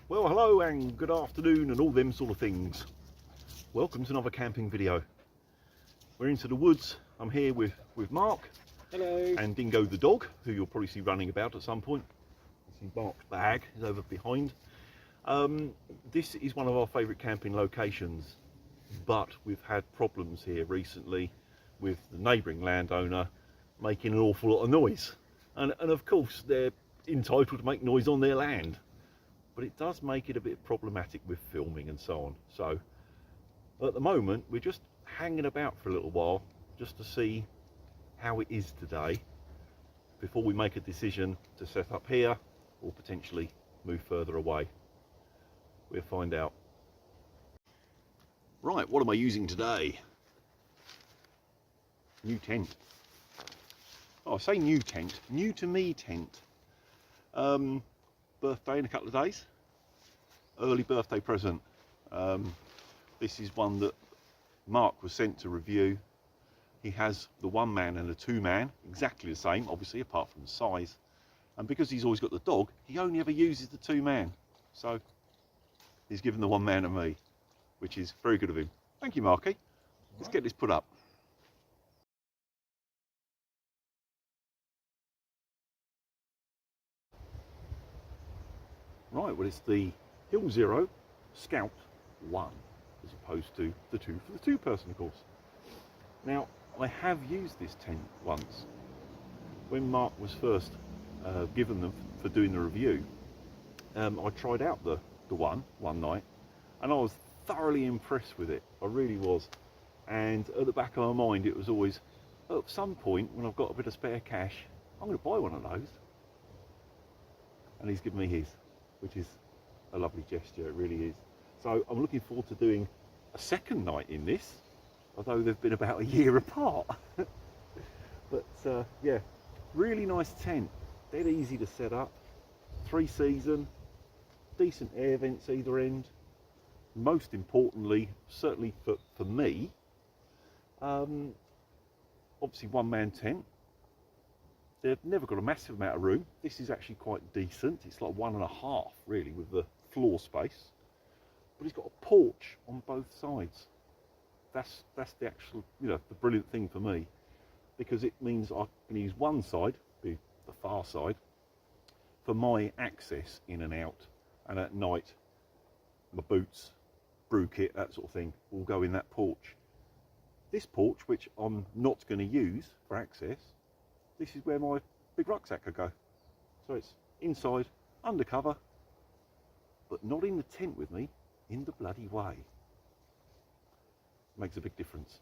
Well, hello and good afternoon and all them sort of things. Welcome to another camping video. We're into the woods. I'm here with Mark. Hello. And Dingo the dog, who you'll probably see running about at some point. See Mark's bag is over behind. This is one of our favourite camping locations, but we've had problems here recently with the neighbouring landowner making an awful lot of noise. And of course they're entitled to make noise on their land, but it does make it a bit problematic with filming and so on. So at the moment we're just hanging about for a little while just to see how it is today before we make a decision to set up here or potentially move further away. We'll find out. Right, what am I using today? New tent. Oh, I say new tent, new to me tent. Birthday in a couple of days. Early birthday present. This is one that Mark was sent to review. He has the 1-man and a 2-man, exactly the same, obviously, apart from the size. And because he's always got the dog, he only ever uses the 2-man. So he's given the 1-man to me, which is very good of him. Thank you, Marky. Let's get this put up. Right, well, it's the Hill Zero Scout 1, as opposed to the 2 for the 2-person, of course. Now, I have used this tent once. When Mark was first given them for doing the review, I tried out the one night, and I was thoroughly impressed with it. I really was. And at the back of my mind, it was always, at some point, when I've got a bit of spare cash, I'm going to buy one of those. And he's given me his, which is a lovely gesture, it really is. So I'm looking forward to doing a second night in this, although they've been about a year apart. But yeah, really nice tent, dead easy to set up, 3-season, decent air vents either end. Most importantly, certainly for me, obviously 1-man tent. They've never got a massive amount of room. This is actually quite decent. It's like 1.5 really with the floor space, but it's got a porch on both sides. That's the actual, the brilliant thing for me, because it means I can use one side, be the far side, for my access in and out, and at night my boots, brew kit, that sort of thing will go in that porch. This porch, which I'm not going to use for access, this is where my big rucksack could go. So it's inside, undercover, but not in the tent with me, in the bloody way. Makes a big difference.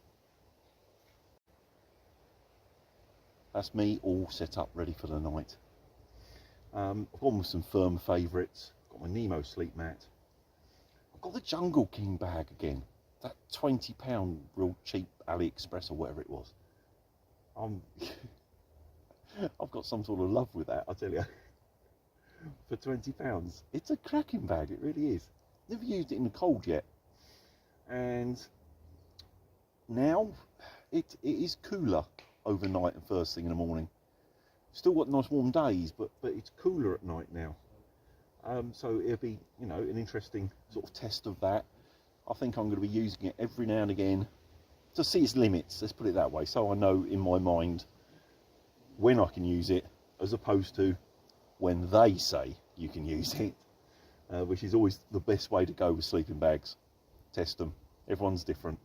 That's me all set up, ready for the night. I've gone with some firm favourites. Got my Nemo sleep mat. I've got the Jungle King bag again. That £20 real cheap AliExpress or whatever it was. I've got some sort of love with that, I tell you. For £20. It's a cracking bag, it really is. Never used it in the cold yet. And now it is cooler overnight and first thing in the morning. Still got nice warm days, but it's cooler at night now. So it'll be, an interesting sort of test of that. I think I'm going to be using it every now and again to see its limits, let's put it that way, so I know in my mind when I can use it, as opposed to when they say you can use it, which is always the best way to go with sleeping bags. Test them. Everyone's different.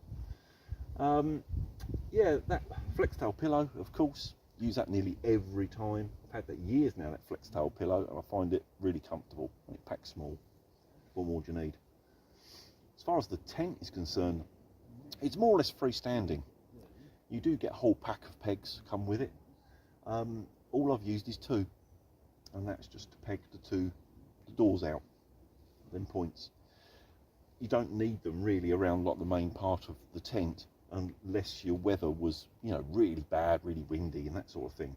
Yeah, that Flextail pillow, of course, use that nearly every time. I've had that years now, that Flextail pillow, and I find it really comfortable, and it packs small. What more do you need? As far as the tent is concerned, it's more or less freestanding. You do get a whole pack of pegs come with it. All I've used is 2, and that's just to peg the doors out, them points. You don't need them really around like the main part of the tent, unless your weather was, really bad, really windy and that sort of thing.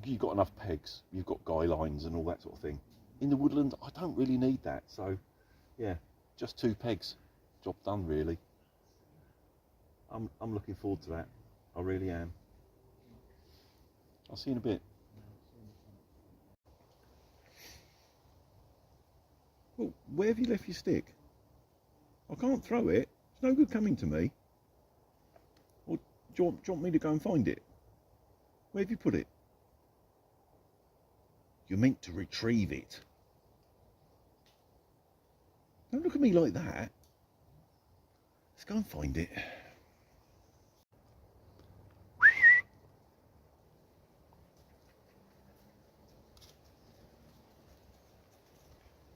You've got enough pegs, you've got guy lines and all that sort of thing. In the woodland, I don't really need that, so yeah, just 2 pegs, job done really. I'm looking forward to that, I really am. I'll see you in a bit. Well, where have you left your stick? I can't throw it. It's no good coming to me. Or do you want me to go and find it? Where have you put it? You're meant to retrieve it. Don't look at me like that. Let's go and find it.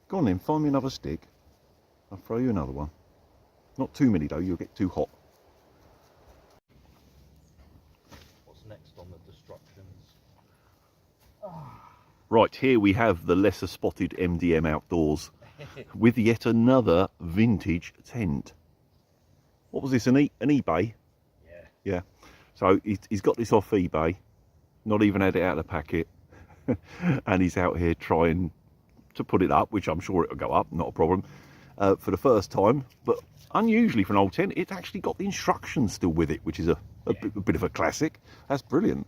Go on then, find me another stick. I'll throw you another one. Not too many though, you'll get too hot. What's next on the destructions? Right, here we have the lesser spotted MDM Outdoors with yet another vintage tent. What was this, an eBay? Yeah. Yeah. So he's got this off eBay, not even had it out of the packet, and he's out here trying to put it up, which I'm sure it'll go up, not a problem, for the first time. But unusually for an old tent, it's actually got the instructions still with it, which is a bit of a classic. That's brilliant.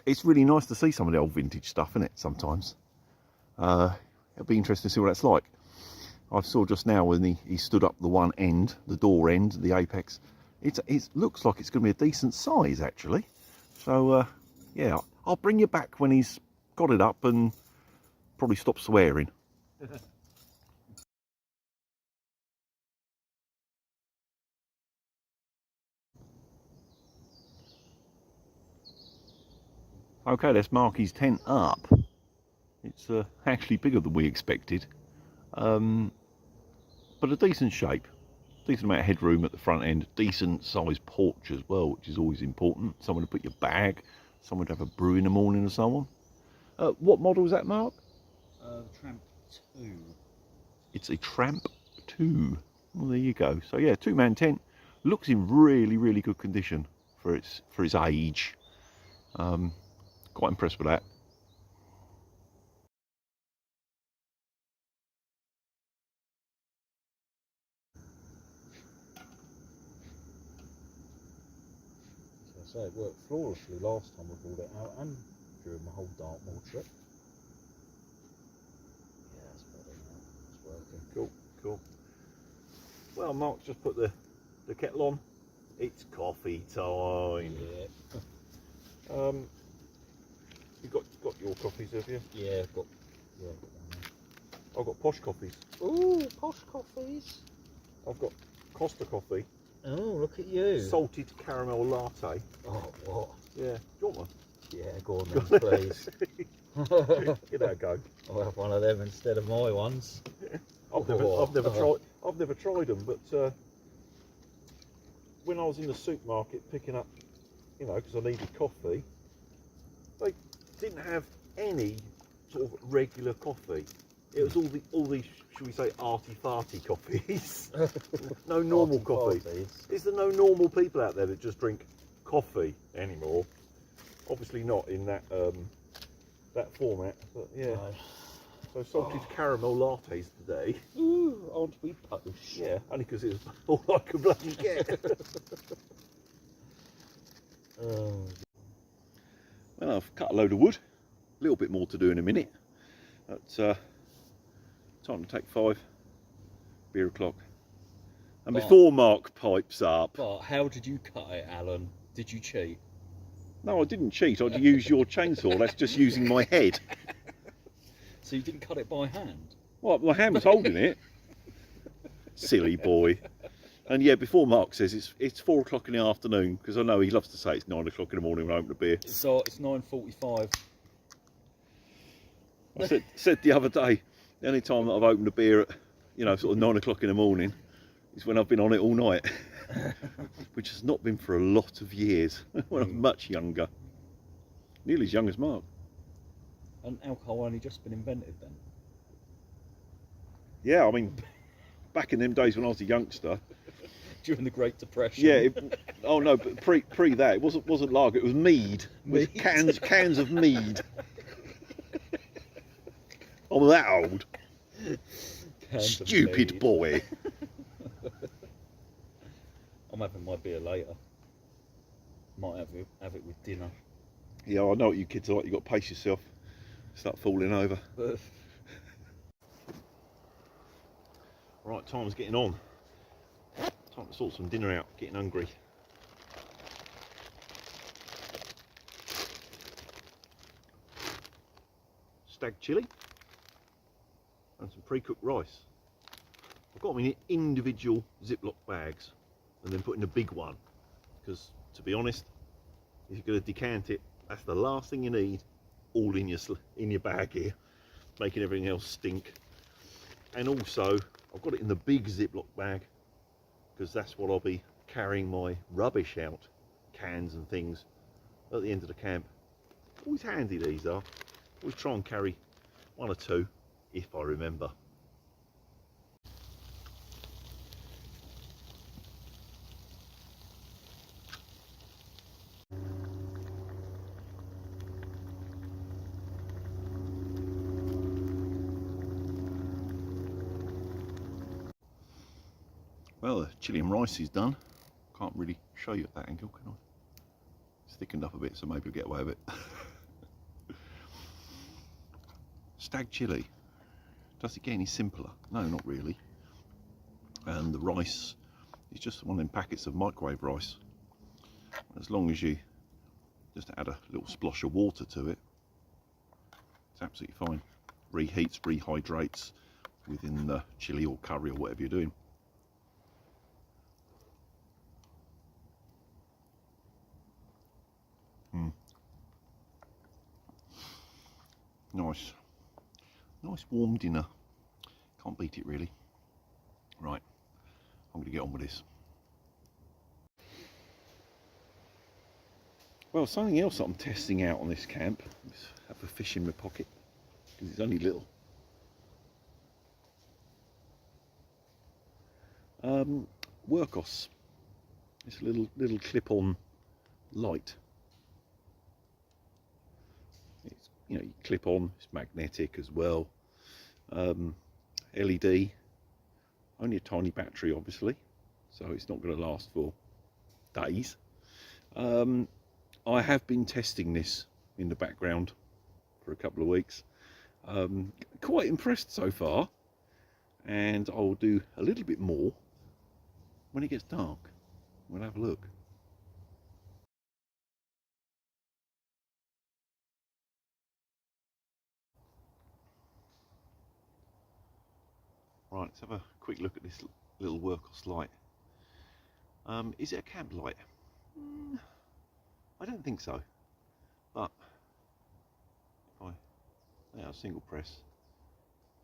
It's really nice to see some of the old vintage stuff in it sometimes. It'll be interesting to see what that's like. I saw just now when he stood up the one end, the door end, the apex. It looks like it's going to be a decent size actually. So yeah, I'll bring you back when he's got it up and probably stop swearing. Okay, let's mark his tent up. It's actually bigger than we expected, but a decent shape. Decent amount of headroom at the front end, decent sized porch as well, which is always important. Somewhere to put your bag, somewhere to have a brew in the morning or so on. What model is that, Mark? Tramp 2. It's a Tramp 2. Well, there you go. So yeah, 2-man tent. Looks in really, really good condition for its age. Quite impressed with that. So it worked flawlessly last time we brought it out and during the whole Dartmoor trip. Yeah, that's better now. It's working. Cool, cool. Well, Mark just put the kettle on. It's coffee time. Yeah. You got your coffees, have you? Yeah, I've got one there. I've got posh coffees. Ooh, posh coffees. I've got Costa coffee. Oh, look at you. Salted caramel latte. Oh, what? Yeah. Do you want one? Yeah, go on then, please. Give that a go. I'll have one of them instead of my ones. I've never tried them, but when I was in the supermarket picking up, you know, because I needed coffee, they didn't have any sort of regular coffee. It was all these, should we say, arty-farty coffees. No normal coffee. Is there no normal people out there that just drink coffee anymore? Obviously not in that that format, but yeah. No. So salted caramel lattes today. Ooh, aren't we posh? Yeah, only because it was all I could bloody get. Well, I've cut a load of wood. A little bit more to do in a minute. But time to take 5. Beer o'clock. And before Mark pipes up. But how did you cut it, Alan? Did you cheat? No, I didn't cheat. I'd use your chainsaw. That's just using my head. So you didn't cut it by hand? Well, my hand was holding it. Silly boy. And yeah, before Mark says it's 4 o'clock in the afternoon, because I know he loves to say it's 9 o'clock in the morning when I open a beer. So it's 9:45. I said the other day, the only time that I've opened a beer at, you know, sort of 9 o'clock in the morning is when I've been on it all night. Which has not been for a lot of years, when I'm much younger. Nearly as young as Mark. And alcohol only just been invented then? Yeah, I mean, back in them days when I was a youngster. During the Great Depression. Yeah, oh no, but pre that, it wasn't lager, it was mead. With cans of mead. I'm that old. Stupid boy. I'm having my beer later. Might have it with dinner. Yeah, I know what you kids are like. You've got to pace yourself. Start falling over. Right, time's getting on. Time to sort some dinner out, getting hungry. Stag chilli and some pre-cooked rice. I've got them in individual Ziploc bags and then put in a big one because, to be honest, if you're going to decant it, that's the last thing you need all in your bag here, making everything else stink. And also I've got it in the big Ziploc bag because that's what I'll be carrying my rubbish out, cans and things, at the end of the camp. Always handy these are. Always try and carry one or two if I remember. Well, the chilli and rice is done. Can't really show you at that angle, can I? It's thickened up a bit, so maybe we'll get away with it. Stag chilli. Does it get any simpler? No, not really. And the rice is just one of them packets of microwave rice. As long as you just add a little splosh of water to it, it's absolutely fine. Reheats, rehydrates within the chili or curry or whatever you're doing. Nice. Nice warm dinner. Can't beat it really. Right, I'm going to get on with this. Well, something else that I'm testing out on this camp. Let's have a fish in my pocket because it's only little. Workos. It's a little clip-on light. It's, you know, you clip on. It's magnetic as well. LED. Only a tiny battery, obviously, so it's not going to last for days. I have been testing this in the background for a couple of weeks. Quite impressed so far, and I'll do a little bit more when it gets dark. We'll have a look. Right, let's have a quick look at this little Workos light. Is it a camp light? I don't think so, but if I single press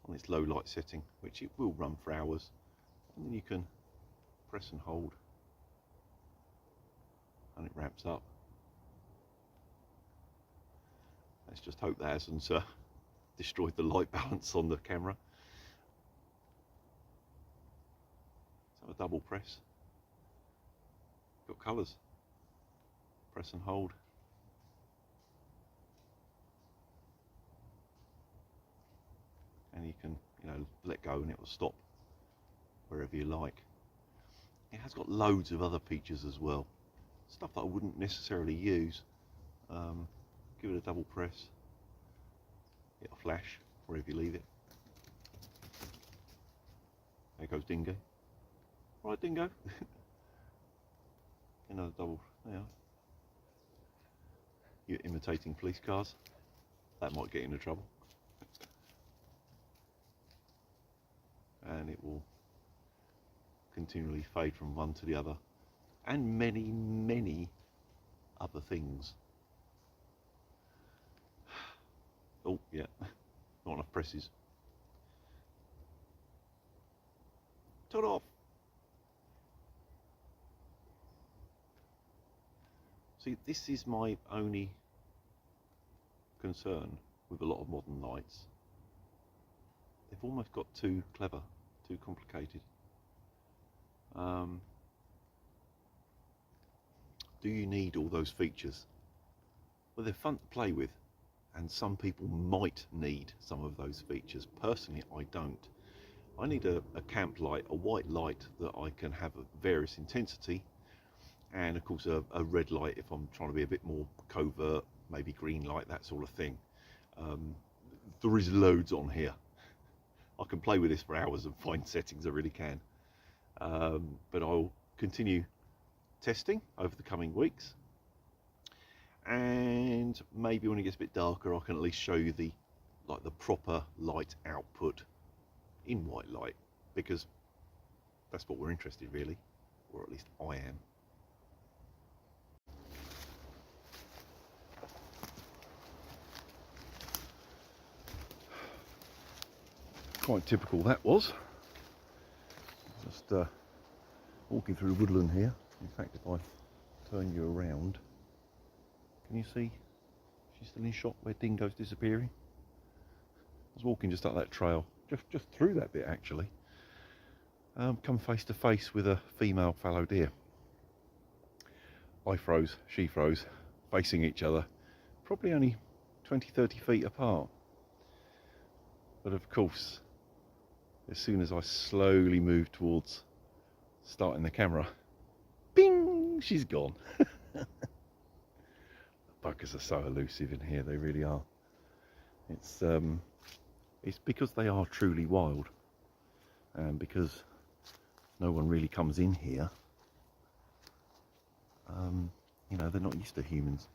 on its low light setting, which it will run for hours, and then you can press and hold and it ramps up. Let's just hope that hasn't destroyed the light balance on the camera. Let's have a double press. Got colours. Press and hold. And you can, let go and it will stop wherever you like. It has got loads of other features as well. Stuff that I wouldn't necessarily use. Give it a double press. It'll flash wherever you leave it. There goes Dingo. Right, Dingo. Another double. There. You're imitating police cars. That might get you into trouble. And it will continually fade from one to the other, and many other things. Oh yeah, not enough presses. Turn off. See, this is my only concern with a lot of modern lights. They've almost got too clever, too complicated. Do you need all those features? Well, they're fun to play with, and some people might need some of those features. Personally, I don't. I need a camp light, a white light that I can have a various intensity, and of course a red light if I'm trying to be a bit more covert, maybe green light, that sort of thing. There is loads on here. I can play with this for hours and find settings, I really can. But I'll continue testing over the coming weeks, and maybe when it gets a bit darker I can at least show you the proper light output in white light, because that's what we're interested in, really, or at least I am. Quite typical that was. Just walking through the woodland here. In fact, if I turn you around, can you see she's still in shot where Dingo's disappearing? I was walking just up that trail, just through that bit actually. Come face to face with a female fallow deer. I froze, she froze, facing each other, probably only 20-30 feet apart. But of course, as soon as I slowly moved towards starting the camera, bing, she's gone. The buggers are so elusive in here, they really are. It's because they are truly wild, and because no one really comes in here, you know, they're not used to humans,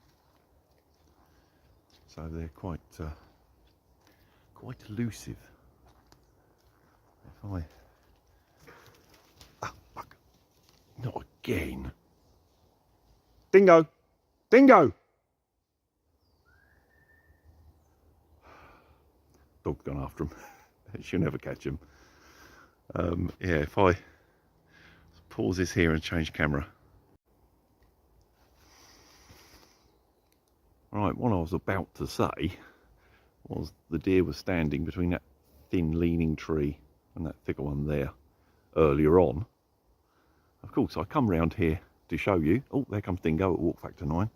so they're quite elusive. If I... Ah, fuck. Not again. Dingo! Dingo! Dog's gone after him. She'll never catch him. Yeah, if I pause this here and change camera. Right, what I was about to say was the deer was standing between that thin leaning tree and that thicker one there earlier on. Of course, I come round here to show you. Oh, there comes Dingo at walk factor 9.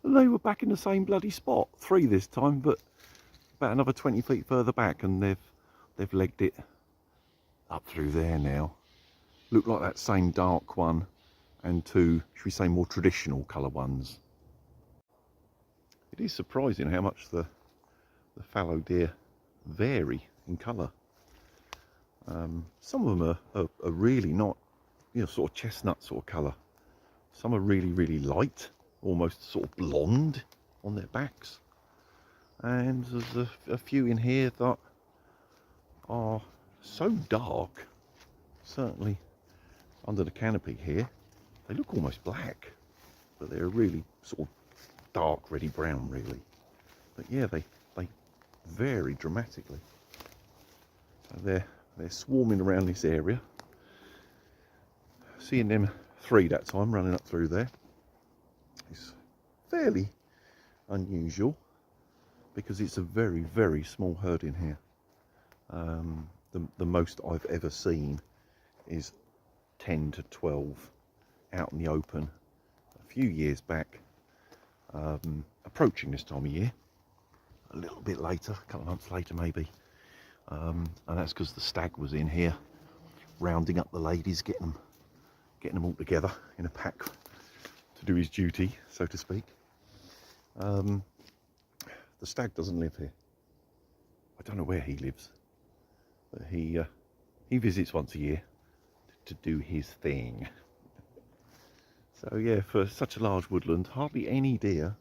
They were back in the same bloody spot, 3 this time, but about another 20 feet further back, and they've legged it up through there now. Look like that same dark one and 2, should we say, more traditional colour ones. It is surprising how much the fallow deer vary in colour. Some of them are really not, you know, sort of chestnut sort of colour. Some are really, really light, almost sort of blonde on their backs. And there's a few in here that are so dark, certainly under the canopy here, they look almost black, but they're really sort of dark, reddy brown, really. But yeah, they vary dramatically. So they're swarming around this area. Seeing them 3 that time running up through there is fairly unusual, because it's a very, very small herd in here. The most I've ever seen is 10 to 12 out in the open a few years back, approaching this time of year, a little bit later, a couple of months later maybe, and that's because the stag was in here rounding up the ladies, getting them all together in a pack to do his duty, so to speak. The stag doesn't live here. I don't know where he lives, but he visits once a year to do his thing. So yeah, for such a large woodland, hardly any deer.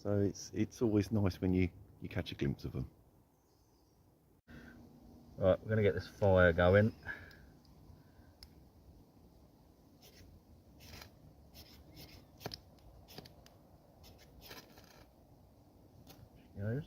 So it's always nice when you catch a glimpse of them. Right, we're going to get this fire going. She goes.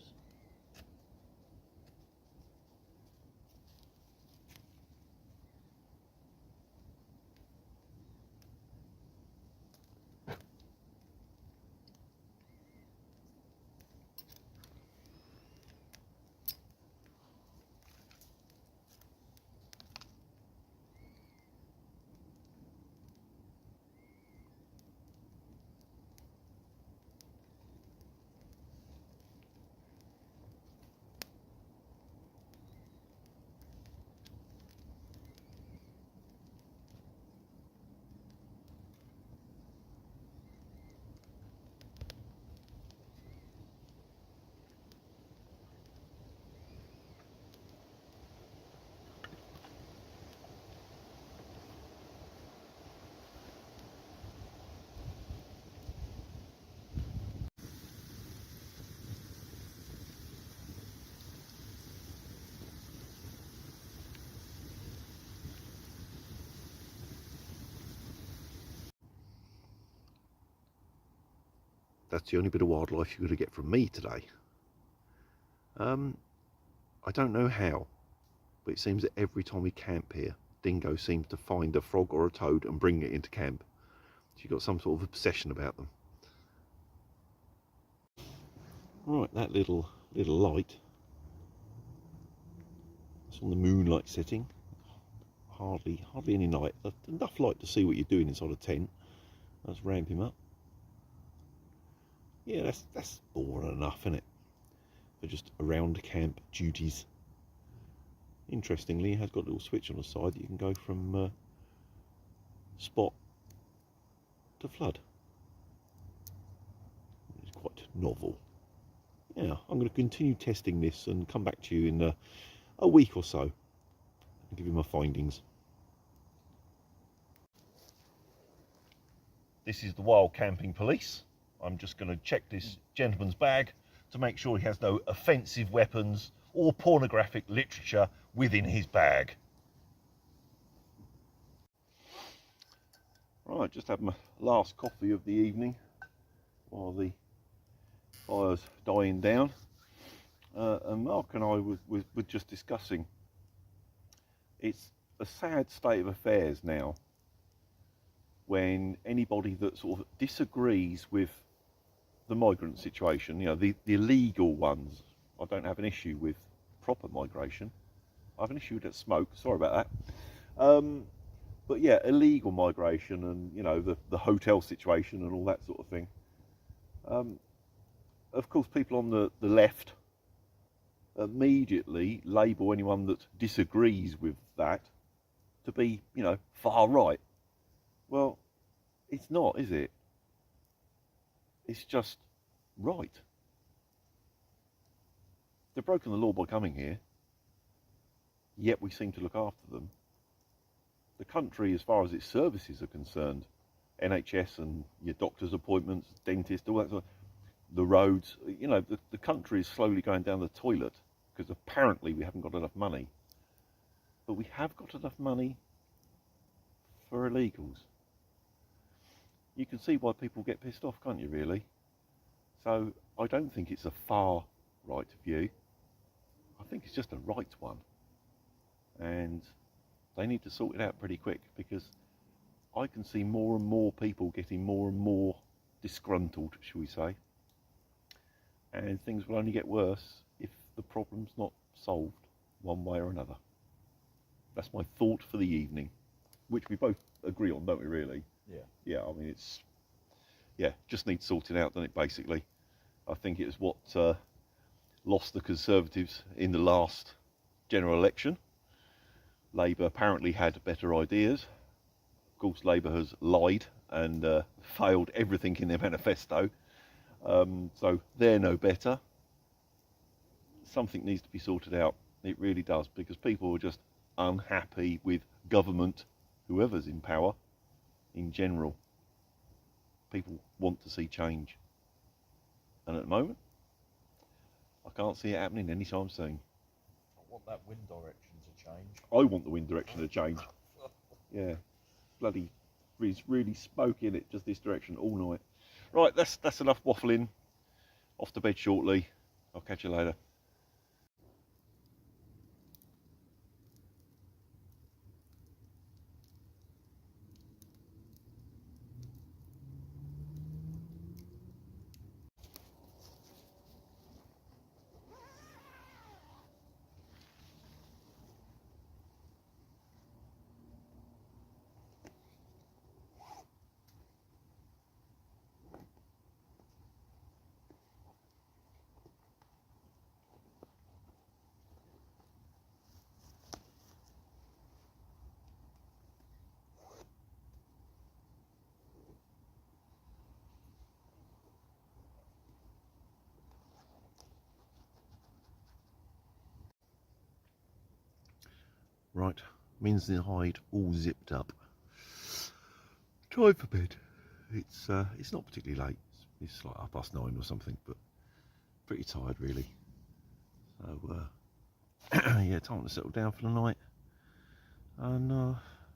that's the only bit of wildlife you're going to get from me today. I don't know how, but it seems that every time we camp here, Dingo seems to find a frog or a toad and bring it into camp. She's got some sort of obsession about them. Right, that little light, it's on the moonlight setting. Hardly any light, enough light to see what you're doing inside a tent. Let's ramp him up. Yeah, that's boring enough, isn't it? For just around camp duties. Interestingly, it has got a little switch on the side that you can go from spot to flood. It's quite novel. Yeah, I'm going to continue testing this and come back to you in a week or so and give you my findings. This is the Wild Camping Police. I'm just going to check this gentleman's bag to make sure he has no offensive weapons or pornographic literature within his bag. Right, just had my last coffee of the evening while the fire's dying down. And Mark and I were just discussing, it's a sad state of affairs now when anybody that sort of disagrees with the migrant situation, you know, the illegal ones. I don't have an issue with proper migration. I have an issue with that smoke, sorry about that. But yeah, illegal migration and, you know, the hotel situation and all that sort of thing. Of course, people on the left immediately label anyone that disagrees with that to be, you know, far right. Well, it's not, is it? It's just right. They've broken the law by coming here, yet we seem to look after them. The country, as far as its services are concerned, NHS and your doctor's appointments, dentist, all that sort of, the roads, you know, the country is slowly going down the toilet because apparently we haven't got enough money. But we have got enough money for illegals. You can see why people get pissed off, can't you, really? So I don't think it's a far right view. I think it's just a right one. And they need to sort it out pretty quick, because I can see more and more people getting more and more disgruntled, shall we say. And things will only get worse if the problem's not solved one way or another. That's my thought for the evening, which we both agree on, don't we, really? Yeah. Yeah, I mean, just needs sorting out, doesn't it, basically? I think it was what lost the Conservatives in the last general election. Labour apparently had better ideas. Of course, Labour has lied and failed everything in their manifesto. So they're no better. Something needs to be sorted out. It really does, because people are just unhappy with government, whoever's in power, in general. People want to see change. And at the moment, I can't see it happening anytime soon. I want that wind direction to change. I want the wind direction to change. Yeah. Bloody, it's really smoking it just this direction all night. Right, that's enough waffling. Off to bed shortly. I'll catch you later. Right, Min's and hide all zipped up. Time for bed. It's not particularly late. It's like 9:30 or something, but pretty tired really. So yeah, time to settle down for the night. And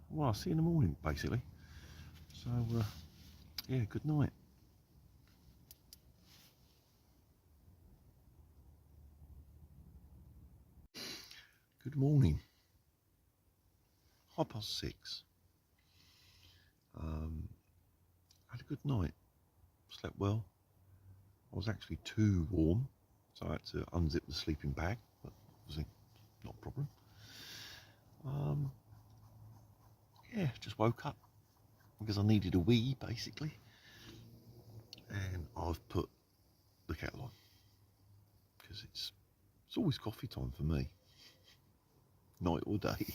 well, I'll see you in the morning, basically. So yeah, good night. Good morning. 6:30. Had a good night. Slept well. I was actually too warm, so I had to unzip the sleeping bag, but obviously not a problem. Yeah, just woke up because I needed a wee, basically, and I've put the kettle on because it's always coffee time for me, night or day.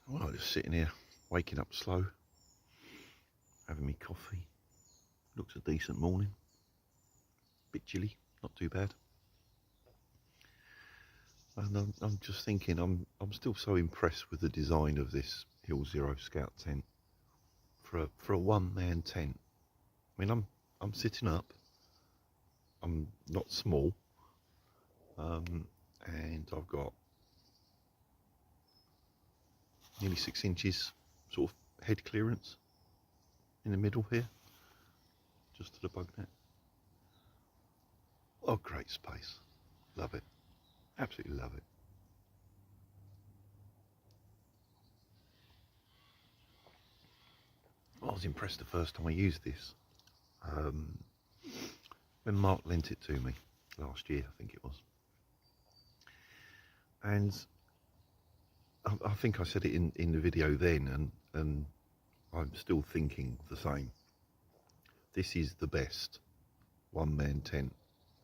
Well, just sitting here, waking up slow, having me coffee. Looks a decent morning. Bit chilly, not too bad. And I'm just thinking, I'm still so impressed with the design of this Hill Zero Scout tent for a one-man tent. I mean, I'm sitting up. I'm not small, and I've got nearly 6 inches sort of head clearance in the middle here, just to the bug net. Oh, great space. Love it. Absolutely love it. I was impressed the first time I used this. When Mark lent it to me last year, I think it was. And I think I said it in the video then, and I'm still thinking the same. This is the best one-man tent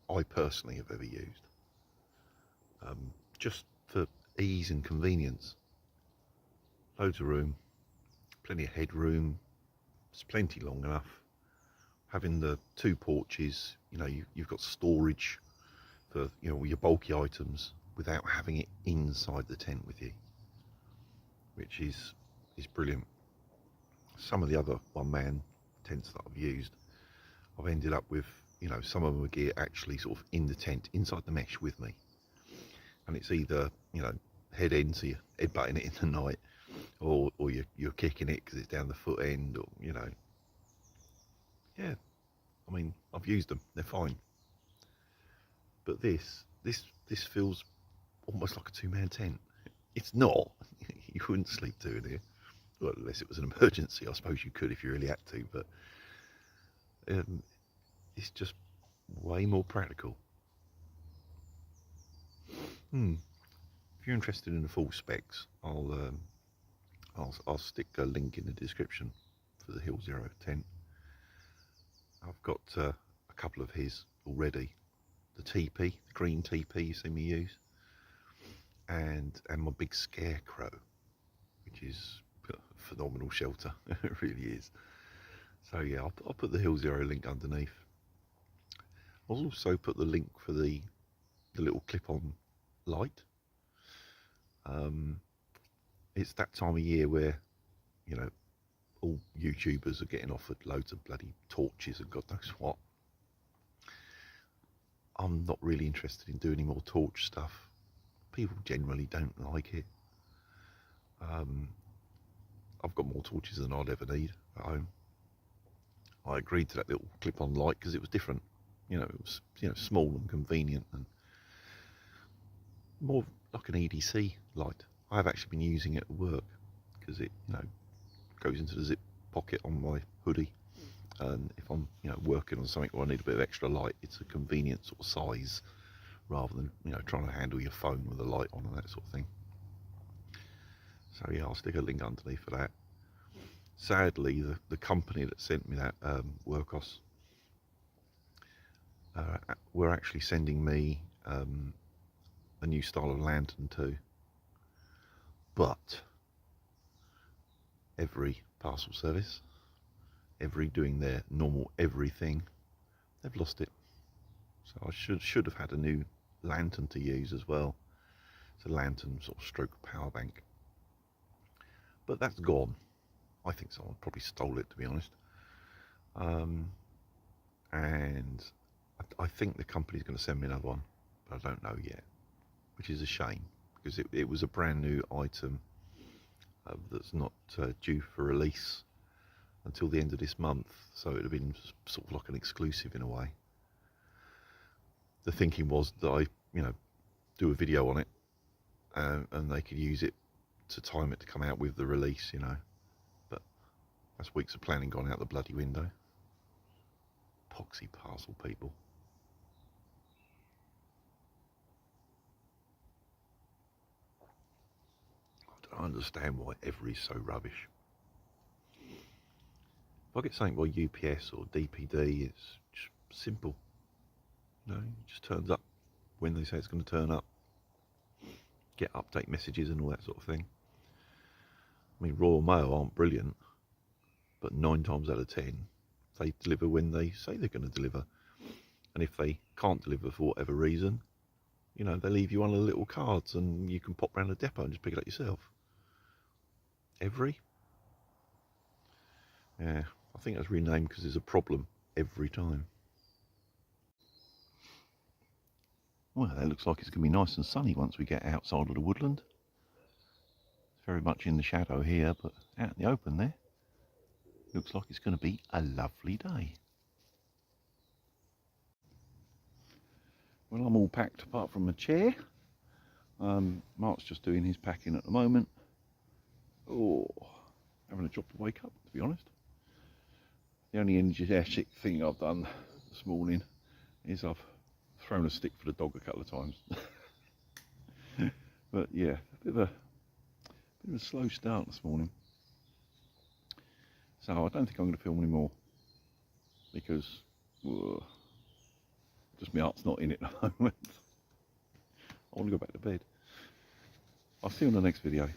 I personally have ever used. Just for ease and convenience. Loads of room, plenty of headroom, it's plenty long enough. Having the 2 porches, you know, you've got storage for, you know, your bulky items without having it inside the tent with you, which is brilliant. Some of the other one-man tents that I've used, I've ended up with, you know, some of my gear actually sort of in the tent, inside the mesh with me. And it's either, you know, head end, so you're headbutting it in the night, or you're kicking it because it's down the foot end, or, you know. Yeah, I mean, I've used them, they're fine. But this feels almost like a 2-man tent. It's not. You wouldn't sleep 2 in here. Well, unless it was an emergency, I suppose you could if you really had to, but it's just way more practical. If you're interested in the full specs, I'll stick a link in the description for the Hill Zero tent. I've got a couple of his already. The TP, the green TP you see me use, and my big Scarecrow, which is a phenomenal shelter. It really is. So yeah, I'll put the Hill Zero link underneath. I'll also put the link for the little clip-on light. It's that time of year where, you know, all YouTubers are getting offered loads of bloody torches and God knows what. I'm not really interested in doing any more torch stuff. People generally don't like it. I've got more torches than I'd ever need at home. I agreed to that little clip-on light because it was different. You know, it was, you know, small and convenient and more like an EDC light. I have actually been using it at work because it, you know, goes into the zip pocket on my hoodie, and if I'm, you know, working on something where I need a bit of extra light, it's a convenient sort of size rather than, you know, trying to handle your phone with a light on and that sort of thing. So yeah, I'll stick a link underneath for that. Sadly, the company that sent me that, Workos, were actually sending me a new style of lantern too, but every parcel service, every doing their normal everything, they've lost it. So I should have had a new lantern to use as well. It's a lantern sort of stroke power bank, but that's gone. I think someone probably stole it, to be honest. And I think the company's going to send me another one, but I don't know yet, which is a shame because it was a brand new item that's not due for release until the end of this month, so it would have been sort of like an exclusive in a way. The thinking was that I, do a video on it and they could use it to time it to come out with the release, but that's weeks of planning gone out the bloody window. Poxy parcel people. I don't understand why every's so rubbish. If I get something by UPS or DPD, it's just simple. It just turns up when they say it's going to turn up. Get update messages and all that sort of thing. I mean, Royal Mail aren't brilliant, but 9 times out of 10, they deliver when they say they're going to deliver. And if they can't deliver for whatever reason, they leave you one of the little cards and you can pop round the depot and just pick it up yourself. Every? Yeah, I think that's renamed because there's a problem every time. Well, that looks like it's going to be nice and sunny once we get outside of the woodland. It's very much in the shadow here, but out in the open there, looks like it's going to be a lovely day. Well, I'm all packed apart from a chair. Mark's just doing his packing at the moment. Oh, having a job to wake up, to be honest. The only energetic thing I've done this morning is I've thrown a stick for the dog a couple of times. But yeah, a bit of a slow start this morning. So I don't think I'm going to film anymore because just my heart's not in it at the moment. I want to go back to bed. I'll see you on the next video.